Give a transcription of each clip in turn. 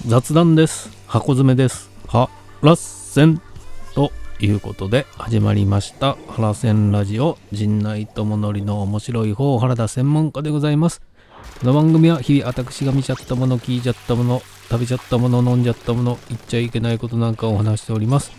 雑談です。箱詰めです。はらっせんということで始まりましたはらせんラジオ、陣内智則の面白い方原田専門家でございます。この番組は日々私が見ちゃったもの、聞いちゃったもの、食べちゃったもの、飲んじゃったもの、言っちゃいけないことなんかを話しております。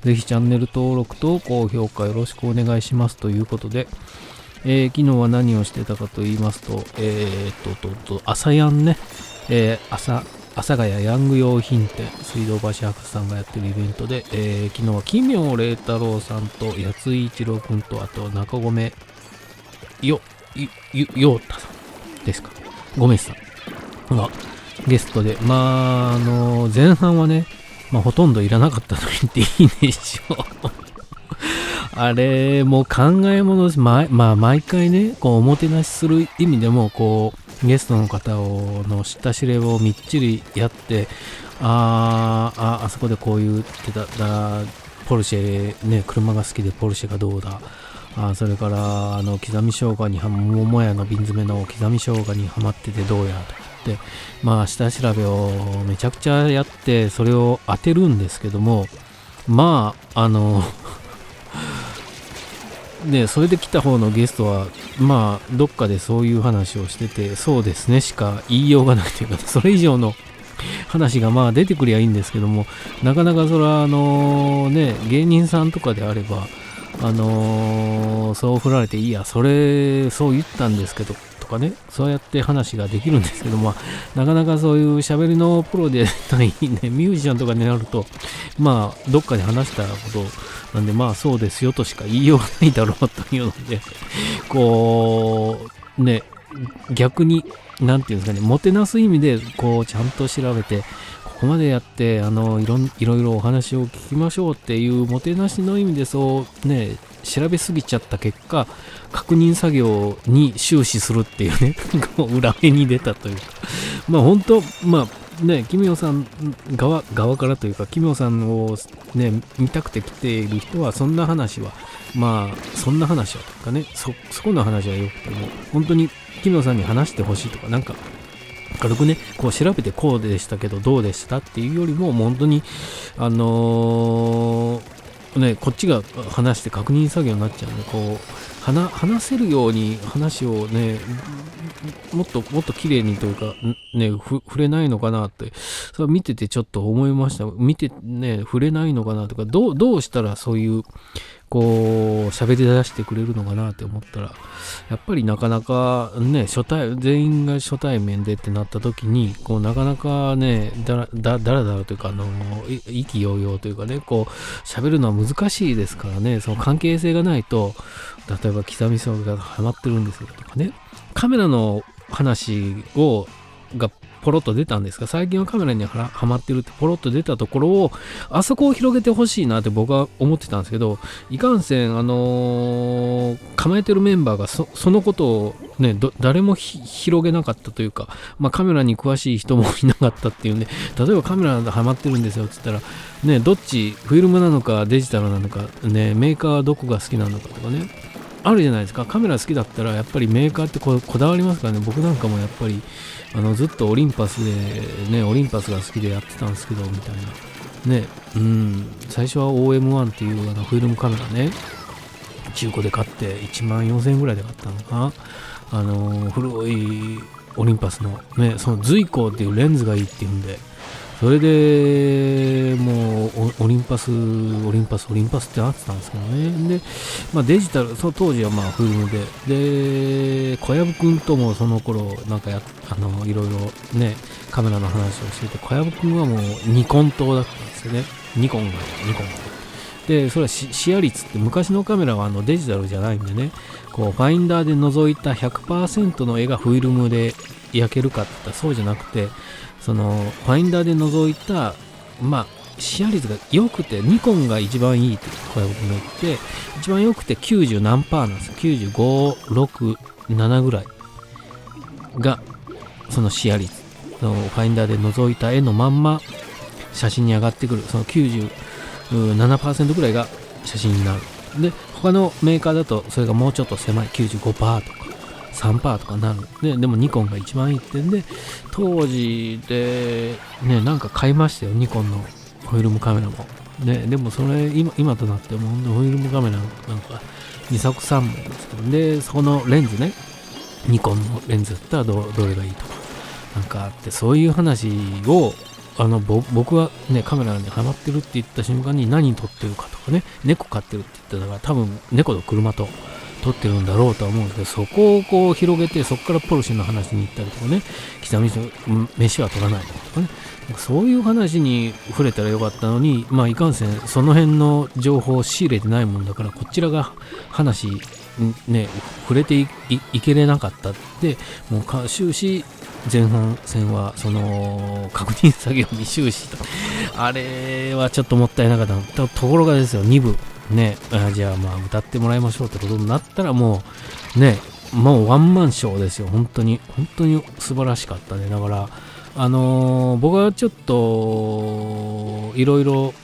ぜひチャンネル登録と高評価よろしくお願いしますということで、昨日は何をしてたかと言いますと、朝やんね、阿佐ヶ谷ヤング用品店、水道橋博さんがやってるイベントで、昨日は奇妙麗太郎さんと八井一郎くんと、あと中込陽太さんですか、ごめんさんがゲストで、前半はね、ほとんどいらなかったと言っていいでしょう。あれもう考え物です。毎回ね、こうおもてなしする意味でも、こうゲストの方の下調べをみっちりやって、あそこでこう言ってたポルシェね、車が好きでポルシェがどうだ、それから刻み生姜に桃屋の瓶詰めの刻み生姜にはまっててどうやとかって下調べをめちゃくちゃやって、それを当てるんですけども、でそれで来た方のゲストはどっかでそういう話をしてて、そうですねしか言いようがないというか、それ以上の話が出てくりゃいいんですけども、なかなかそれは芸人さんとかであればそう振られて、いやそれそう言ったんですけどとかね、そうやって話ができるんですけども、なかなかそういう喋りのプロでないねミュージシャンとかになると、どっかで話したことなんで、そうですよとしか言いようがないだろうというので、こうね、逆になんていうんですかね、もてなす意味でこうちゃんと調べて、ここまでやっていろいろお話を聞きましょうっていうもてなしの意味で、そうね調べすぎちゃった結果、確認作業に終始するっていうね裏目に出たというか、本当奇妙さん側からというか、奇妙さんをね見たくて来ている人はそんな話はそんな話はというかね、そこの話はよくても、本当に奇妙さんに話してほしいとか、なんか軽くねこう調べてこうでしたけどどうでしたっていうよりも、本当にこっちが話して確認作業になっちゃうので、こう話せるように話をねもっと綺麗にというかね触れないのかなって、それ見ててちょっと思いました。見てね触れないのかなとか、どうしたらそういうこう喋り出してくれるのかなって思ったら、やっぱりなかなかね全員が初対面でってなった時に、こうなかなかねだらというか意気揚々というかね、こう喋るのは難しいですからね。その関係性がないと、例えば刻み生姜がハマってるんですよとかね、カメラの話がポロッと出たんですが、最近はカメラにはまってるってポロッと出たところを、あそこを広げてほしいなって僕は思ってたんですけど、いかんせん構えてるメンバーがそのことをね誰も広げなかったというか、カメラに詳しい人もいなかったっていうんで、例えばカメラがハマってるんですよって言ったらね、どっちフィルムなのかデジタルなのかね、メーカーはどこが好きなのかとかね、あるじゃないですか。カメラ好きだったらやっぱりメーカーってこだわりますからね。僕なんかもやっぱりずっとオリンパスでね、オリンパスが好きでやってたんですけどみたいなね、最初は OM1 っていうフィルムカメラね、中古で買って1万4000円ぐらいで買ったのかな。古いオリンパスのね、その随光っていうレンズがいいっていうんで、それでもうオリンパスってなってたんですけどね。で、デジタル、その当時はフィルムで、小籔くんともその頃なんかいろいろねカメラの話をしてて、小籔くんはもうニコン灯だったんですよね。ニコンで、それは視野率って、昔のカメラはデジタルじゃないんでね、こうファインダーで覗いた 100% の絵がフィルムで焼けるかって言ったらそうじゃなくて、そのファインダーで覗いた視野率が良くて、ニコンが一番いいって小籔君が言って、一番良くて90何パーなんですよ。95、6、7ぐらいがその視野率、そのファインダーで覗いた絵のまんま写真に上がってくる、その 97% ぐらいが写真になる。で、他のメーカーだとそれがもうちょっと狭い 95% とか3%とかなる。でもニコンが一番いいってんで、当時で、ね、なんか買いましたよ、ニコンのフィルムカメラも。ね、でもそれ、今となっても、フィルムカメラなんか2作3本ですけど、で、そのレンズね、ニコンのレンズだったらどれがいいとか、なんかあって、そういう話を、僕はね、カメラにハマってるって言った瞬間に何撮ってるかとかね、猫飼ってるって言ってたから、多分猫と車と撮ってるんだろうとは思うんですけど、そこをこう広げて、そこからポルシェの話に行ったりとかね、刻み飯は取らないとかね、そういう話に触れたらよかったのに、まあいかんせん、その辺の情報を仕入れてないもんだから、こちらが話、ね、触れていけれなかったって、もう終始、前半戦はその確認作業に終始と、あれはちょっともったいなかった。ところがですよ、2部ね、じゃあまあ歌ってもらいましょうってことになったら、もうね、もうワンマンショーですよ。本当に素晴らしかったね。だから僕はちょっといろいろ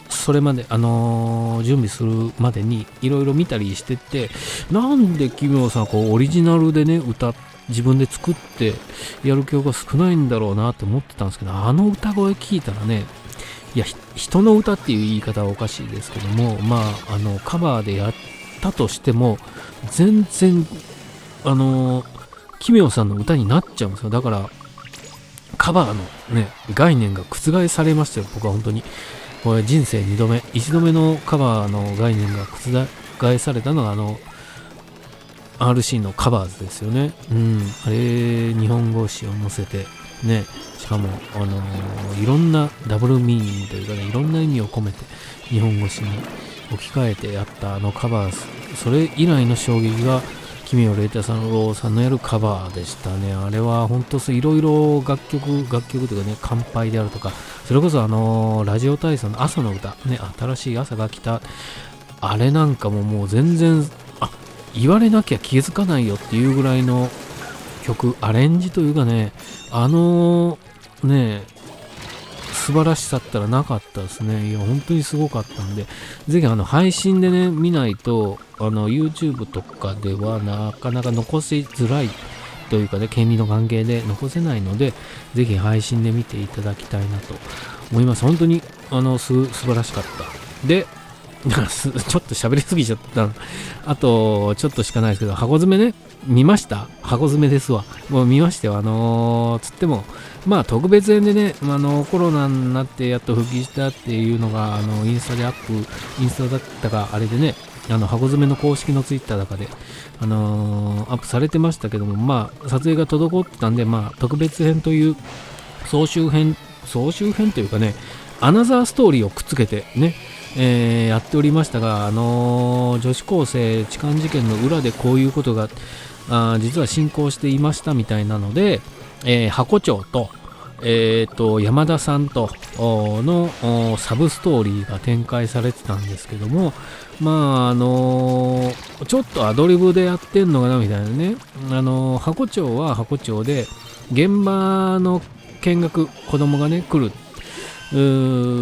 それまで準備するまでにいろいろ見たりしてて、なんで奇妙さんこうオリジナルでね自分で作ってやる曲が少ないんだろうなって思ってたんですけど、あの歌声聞いたらね、いや人の歌っていう言い方はおかしいですけども、まあカバーでやったとしても全然奇妙さんの歌になっちゃうんですよ。だからカバーのね概念が覆されましたよ。僕は本当にこれ人生2度目1度目のカバーの概念が覆されたのがRC のカバーズですよね。あれ日本語詞を載せてね、しかもいろんなダブルミーニングというかね、いろんな意味を込めて日本語詞に置き換えてやったカバーズ、それ以来の衝撃が奇妙麗太さんのやるカバーでしたね。あれは本当いろいろ楽曲というかね、乾杯であるとか、それこそラジオ体操の朝の歌ね、新しい朝が来た、あれなんかもう全然言われなきゃ気づかないよっていうぐらいの曲、アレンジというかね、ね素晴らしさったらなかったですね。いや本当にすごかったんで、ぜひ配信でね見ないとYouTube とかではなかなか残しづらいというかね、権利の関係で残せないので、ぜひ配信で見ていただきたいなと思います。本当に素晴らしかった。でちょっと喋りすぎちゃった。あとちょっとしかないですけど、箱詰めね、見ました？箱詰めですわ。もう見ましたよ。つってもまあ特別編でね、コロナになってやっと復帰したっていうのがインスタだったかあれでね、箱詰めの公式のツイッターだかでアップされてましたけども、まあ撮影が滞ってたんで、まあ特別編という総集編というかね、アナザーストーリーをくっつけてね、やっておりましたが、女子高生痴漢事件の裏でこういうことが実は進行していましたみたいなので、箱長と、山田さんとのサブストーリーが展開されてたんですけども、まあちょっとアドリブでやってんのかなみたいなね。箱長は箱長で現場の見学、子供がね来る。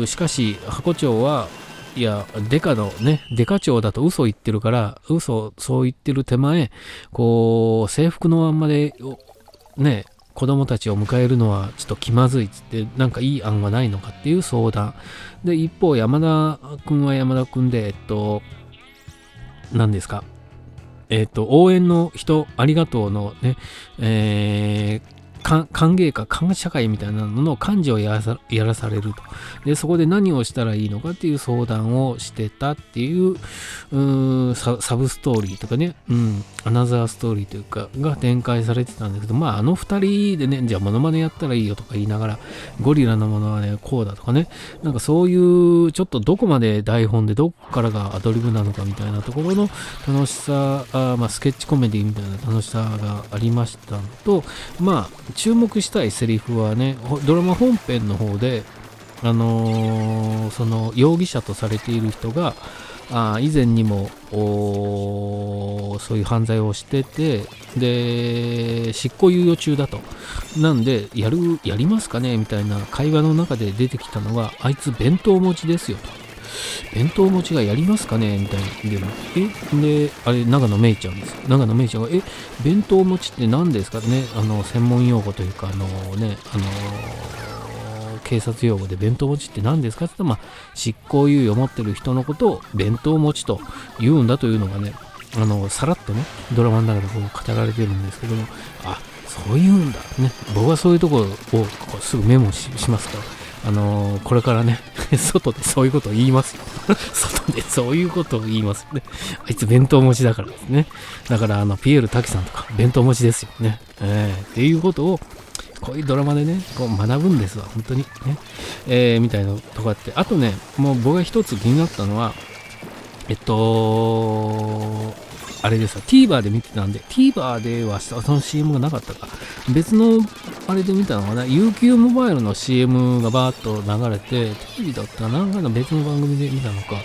しかし箱長はいや、デカ長だと嘘言ってるから、そう言ってる手前、こう、制服のまんまで、ね、子供たちを迎えるのはちょっと気まずいっつって、なんかいい案はないのかっていう相談。で、一方、山田くんは山田くんで、何ですか。応援の人、ありがとうのね、歓迎会、感謝会みたいなのの幹事をやらされると。で、そこで何をしたらいいのかっていう相談をしてたっていう、サブストーリーとかね、アナザーストーリーというか、が展開されてたんだけど、まあ、二人でね、じゃあモノマネやったらいいよとか言いながら、ゴリラのものはね、こうだとかね、なんかそういう、ちょっとどこまで台本でどこからがアドリブなのかみたいなところの楽しさ、スケッチコメディみたいな楽しさがありましたのと、まあ、注目したいセリフはね、ドラマ本編の方で、その容疑者とされている人が以前にもそういう犯罪をしてて、で執行猶予中だと、なんでやりますかねみたいな会話の中で出てきたのが、あいつ弁当持ちですよと。弁当持ちがやりますかねみたいな。で、あれ、長野めいちゃんです。長野めいちゃんが、弁当持ちって何ですかね、専門用語というか、警察用語で弁当持ちって何ですかって言ったら、執行猶予を持ってる人のことを弁当持ちと言うんだというのがね、さらっとね、ドラマの中でこう語られてるんですけども、あ、そういうんだ。ね。僕はそういうところをこうすぐメモしますから、これからね、外でそういうことを言いますよ。外でそういうことを言いますよね。あいつ弁当持ちだからですね。だから、ピエール滝さんとか弁当持ちですよね。っていうことを、こういうドラマでね、こう学ぶんですわ、本当に。ね。みたいなとこあって。あとね、もう僕が一つ気になったのは、あれですよ、TVer で見てたんで、TVer ではその CM がなかったか。別のあれで見たのかな、UQ モバイルの CM がバーッと流れて、テレビだったら何かの別の番組で見たのか、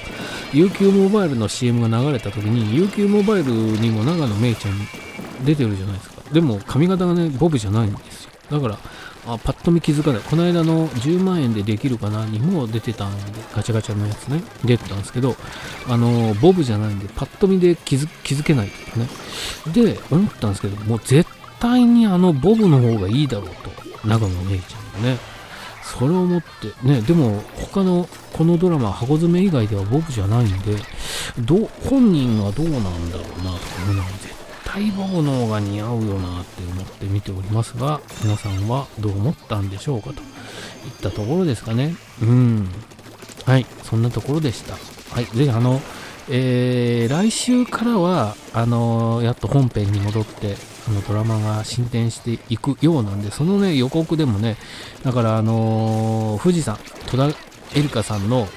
UQ モバイルの CM が流れた時に、UQ モバイルにも長野めいちゃん出てるじゃないですか。でも髪型がね、ボブじゃないんですよ。だから、パッと見気づかない。この間の10万円でできるかなにも出てたんで、ガチャガチャのやつね、出てたんですけど、ボブじゃないんで、パッと見で気づけないですね。で、思ったんですけど、もう絶対にボブの方がいいだろうと、長野めいちゃんがね。それを思って、ね、でも、他の、このドラマ、箱詰め以外ではボブじゃないんで、本人はどうなんだろうな、と思うので、ボブの方が似合うよなって思って見ておりますが、皆さんはどう思ったんでしょうかといったところですかね。はい、そんなところでした。はい、ぜひ来週からは、やっと本編に戻って、ドラマが進展していくようなんで、そのね、予告でもね、だから富士山、戸田恵梨香さんの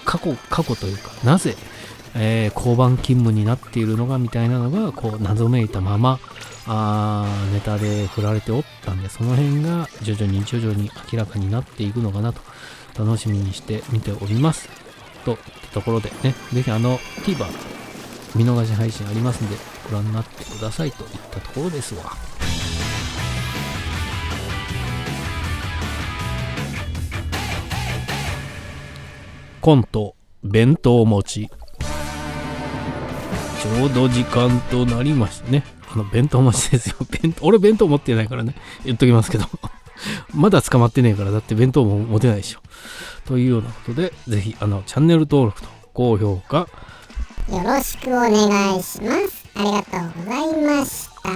過去というか、なぜ、交番勤務になっているのがみたいなのがこう謎めいたままネタで振られておったんで、その辺が徐々に明らかになっていくのかなと楽しみにして見ておりますといったところでね、ぜひTVer 見逃し配信ありますんでご覧になってくださいといったところですわ。コント弁当持ち、ちょうど時間となりましたね。弁当持ちですよ。俺弁当持ってないからね。言っときますけど。まだ捕まってねえから、だって弁当も持てないでしょ。というようなことで、ぜひ、チャンネル登録と高評価、よろしくお願いします。ありがとうございました。